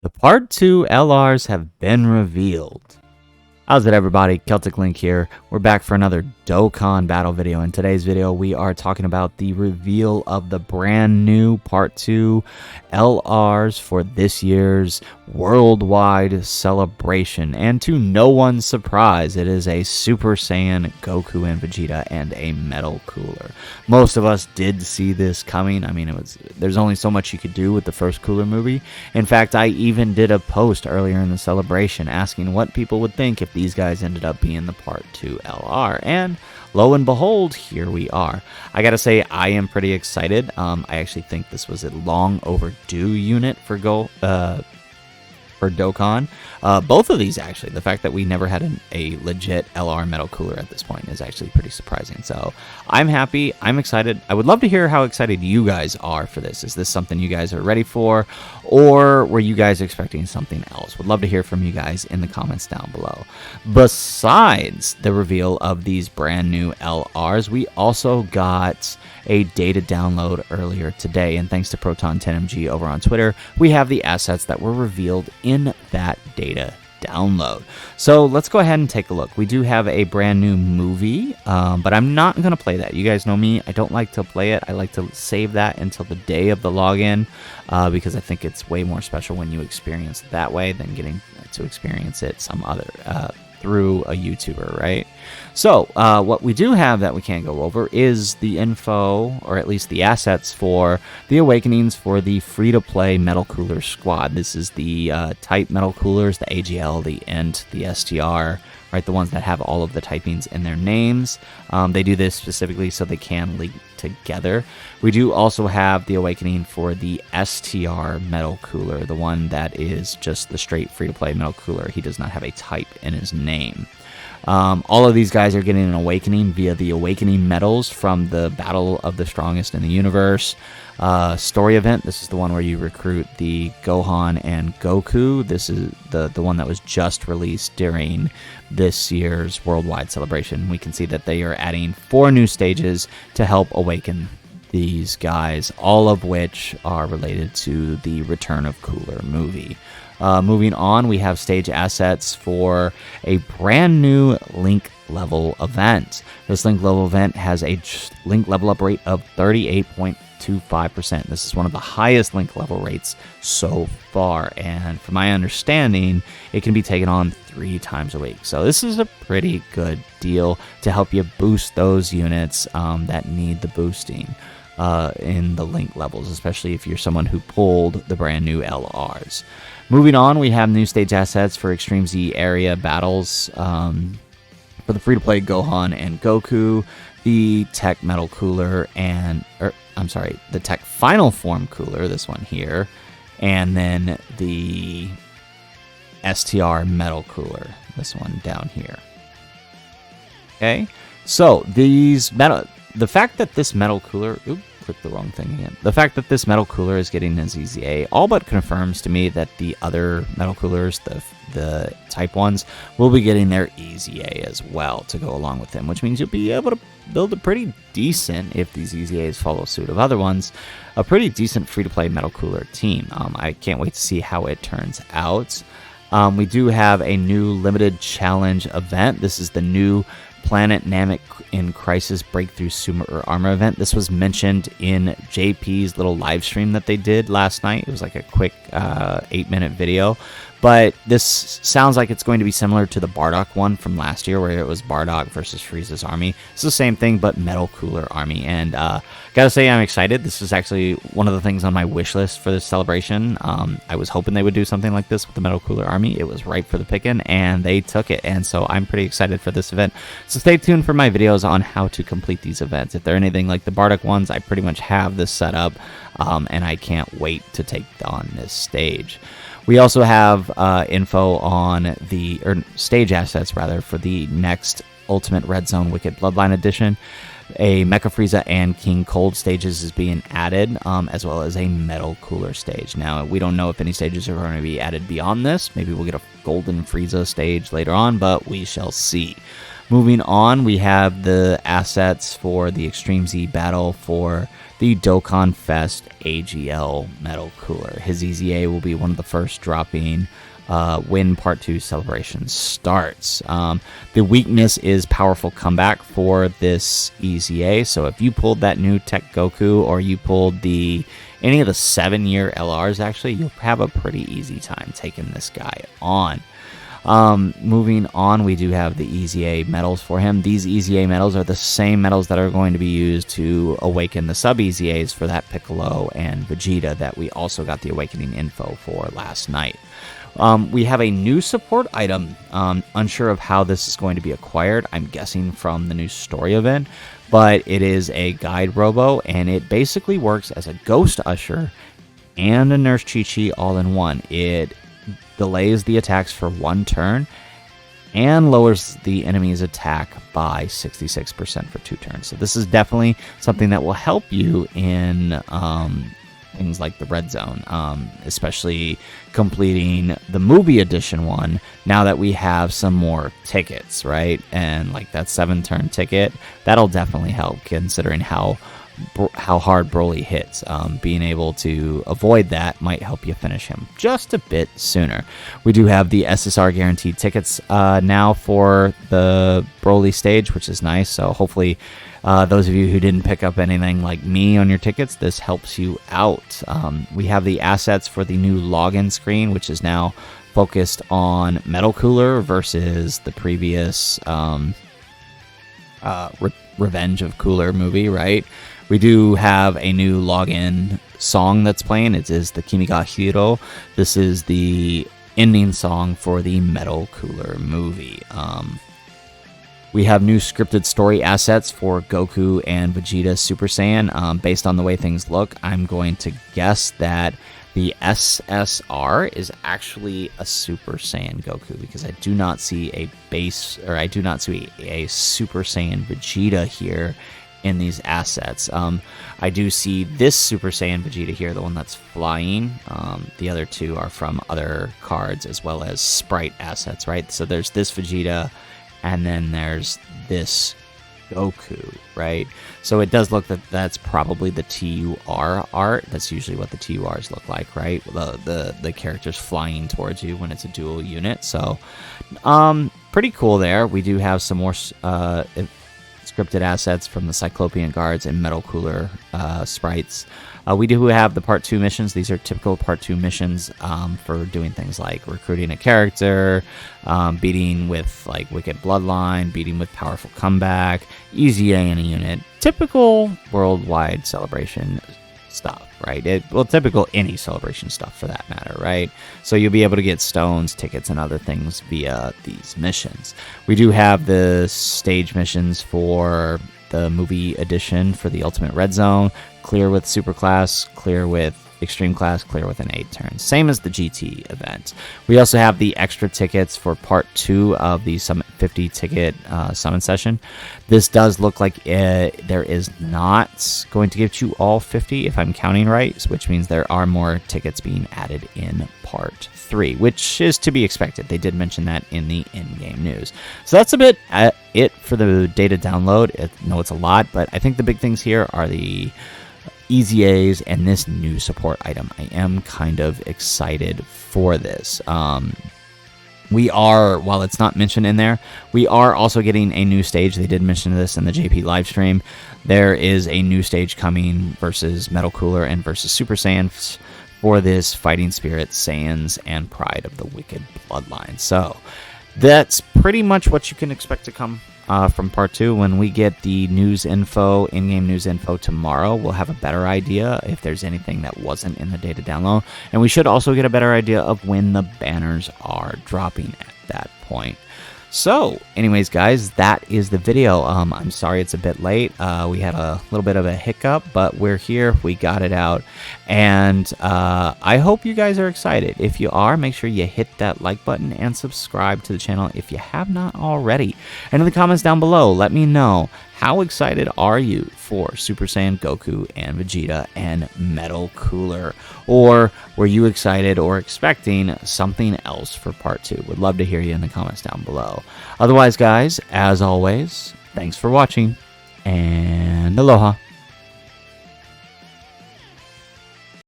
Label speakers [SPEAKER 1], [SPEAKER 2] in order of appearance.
[SPEAKER 1] The Part 2 LRs have been revealed. How's it, everybody? Celtic Link here. We're back for another Dokkan battle video. In today's video, we are talking about the reveal of the brand new Part 2 LRs for this year's worldwide celebration. And to no one's surprise, it is a Super Saiyan, Goku and Vegeta, and a Metal Cooler. Most of us did see this coming. I mean, there's only so much you could do with the first Cooler movie. In fact, I even did a post earlier in the celebration asking what people would think if these guys ended up being the Part 2 LR, and lo and behold, here we are. I gotta say, I am pretty excited. I actually think this was a long overdue unit for Dokkan. Both of these, actually. The fact that we never had a legit LR Metal Cooler at this point is actually pretty surprising. So I'm happy. I'm excited. I would love to hear how excited you guys are for this. Is this something you guys are ready for? Or were you guys expecting something else? Would love to hear from you guys in the comments down below. Besides the reveal of these brand new LRs, we also got a data download earlier today, and thanks to Proton10mg over on Twitter, we have the assets that were revealed in that data download. So let's go ahead and take a look. We do have a brand new movie, but I'm not going to play that. You guys know me. I don't like to play it. I like to save that until the day of the login, because I think it's way more special when you experience it that way than getting to experience it some other through a YouTuber, right? So what we do have that we can't go over is the info, or at least the assets for the awakenings for the free-to-play Metal Cooler squad. This is the type Metal Coolers, the AGL, the INT, the STR, right? The ones that have all of the typings in their names. They do this specifically so they can link together. We do also have the awakening for the STR Metal Cooler, the one that is just the straight free-to-play Metal Cooler. He does not have a type in his name. All of these guys are getting an awakening via the awakening medals from the Battle of the Strongest in the Universe story event. This is the one where you recruit the Gohan and Goku. This is the one that was just released during this year's worldwide celebration. We can see that they are adding 4 new stages to help awaken these guys, all of which are related to the Return of Cooler movie. Moving on, we have stage assets for a brand new Link level event. This Link level event has a Link level up rate of 38.25%. This is one of the highest Link level rates so far, and from my understanding, it can be taken on 3 times a week. So this is a pretty good deal to help you boost those units that need the boosting in the Link levels, especially if you're someone who pulled the brand new LRs. Moving on, we have new stage assets for Extreme Z area battles for the free-to-play Gohan and Goku, the Tech Metal Cooler, the Tech Final Form Cooler, this one here, and then the STR Metal Cooler, this one down here. Okay, so the fact that this Metal Cooler, clicked the wrong thing again. The fact that this Metal Cooler is getting a ZZA all but confirms to me that the other Metal Coolers, the type ones, will be getting their EZA as well to go along with them, which means you'll be able to build a pretty decent, if these EZAs follow suit of other ones, a pretty decent free-to-play Metal Cooler team. I can't wait to see how it turns out. We do have a new limited challenge event. This is the new Planet Namek in Crisis Breakthrough Super Armor event. This was mentioned in JP's little live stream that they did last night. It was like a quick 8-minute video. But this sounds like it's going to be similar to the Bardock one from last year, where it was Bardock versus Frieza's army. It's the same thing, but Metal Cooler army. And gotta say, I'm excited. This is actually one of the things on my wish list for this celebration. I was hoping they would do something like this with the Metal Cooler army. It was ripe for the picking, and they took it. And so I'm pretty excited for this event. So stay tuned for my videos on how to complete these events. If they're anything like the Bardock ones, I pretty much have this set up, and I can't wait to take on this stage. We also have info on stage assets, rather, for the next Ultimate Red Zone Wicked Bloodline Edition. A Mecha Frieza and King Cold stages is being added, as well as a Metal Cooler stage. Now, we don't know if any stages are going to be added beyond this. Maybe we'll get a Golden Frieza stage later on, but we shall see. Moving on, we have the assets for the Extreme Z battle for the Dokkan Fest AGL Metal Cooler. His EZA will be one of the first dropping when Part 2 celebration starts. The weakness is powerful comeback for this EZA, so if you pulled that new Tech Goku or you pulled any of the 7-year LRs, actually, you'll have a pretty easy time taking this guy on. Moving on, we do have the EZA medals for him. These EZA medals are the same medals that are going to be used to awaken the sub EZAs for that Piccolo and Vegeta that we also got the awakening info for last night. We have a new support item. Unsure of how this is going to be acquired. I'm guessing from the new story event, but it is a guide robo, and it basically works as a Ghost Usher and a Nurse Chi-Chi all in one. It delays the attacks for 1 turn and lowers the enemy's attack by 66% for 2 turns. So this is definitely something that will help you in things like the red zone, especially completing the movie edition one now that we have some more tickets, right? And like that 7-turn ticket, that'll definitely help considering how hard Broly hits. Being able to avoid that might help you finish him just a bit sooner. We do have the SSR guaranteed tickets now for the Broly stage, which is nice. So hopefully those of you who didn't pick up anything like me on your tickets, this helps you out. We have the assets for the new login screen, which is now focused on Metal Cooler versus the previous Revenge of Cooler movie, right? We do have a new login song that's playing. It is the Kimi ga Hiro. This is the ending song for the Metal Cooler movie. We have new scripted story assets for Goku and Vegeta Super Saiyan. Based on the way things look, I'm going to guess that the SSR is actually a Super Saiyan Goku, because I do not see a Super Saiyan Vegeta here in these assets. I do see this Super Saiyan Vegeta here, the one that's flying. The other two are from other cards as well as sprite assets, right? So there's this Vegeta, and then there's this Goku, right? So it does look that that's probably the TUR art. That's usually what the TURs look like, right? The characters flying towards you when it's a dual unit. So pretty cool there. We do have some more scripted assets from the Cyclopean Guards and Metal Cooler sprites. We do have the Part 2 missions. These are typical Part 2 missions for doing things like recruiting a character, beating with like Wicked Bloodline, beating with Powerful Comeback, easy A in a unit. Typical worldwide celebration stuff, right? Typical any celebration stuff for that matter, right? So you'll be able to get stones, tickets, and other things via these missions. We do have the stage missions for the movie edition for the Ultimate Red Zone. Clear with Super Class, clear with Extreme Class, clear with an 8 turn. Same as the GT event. We also have the extra tickets for Part 2 of the Summit 50 ticket summon session. This does look like there is not going to get you all 50, if I'm counting right, which means there are more tickets being added in Part 3, which is to be expected. They did mention that in the in-game news. So that's a bit it for the data download. I know it's a lot, but I think the big things here are the EZAs and this new support item. I am kind of excited for this. We are, while it's not mentioned in there, we are also getting a new stage. They did mention this in the JP live stream. There is a new stage coming versus Metal Cooler and versus Super Saiyans for this Fighting Spirit, Saiyans, and Pride of the Wicked Bloodline. So that's pretty much what you can expect to come from Part 2. When we get the news info, in-game news info tomorrow, we'll have a better idea if there's anything that wasn't in the data download. And we should also get a better idea of when the banners are dropping at that point. So, anyways, guys, that is the video. I'm sorry it's a bit late. We had a little bit of a hiccup, but we're here. We got it out. And I hope you guys are excited. If you are, make sure you hit that like button and subscribe to the channel if you have not already. And in the comments down below, let me know how excited are you for Super Saiyan Goku and Vegeta and Metal Cooler? Or were you excited or expecting something else for part 2? Would love to hear you in the comments down below. Otherwise, guys, as always, thanks for watching, and aloha.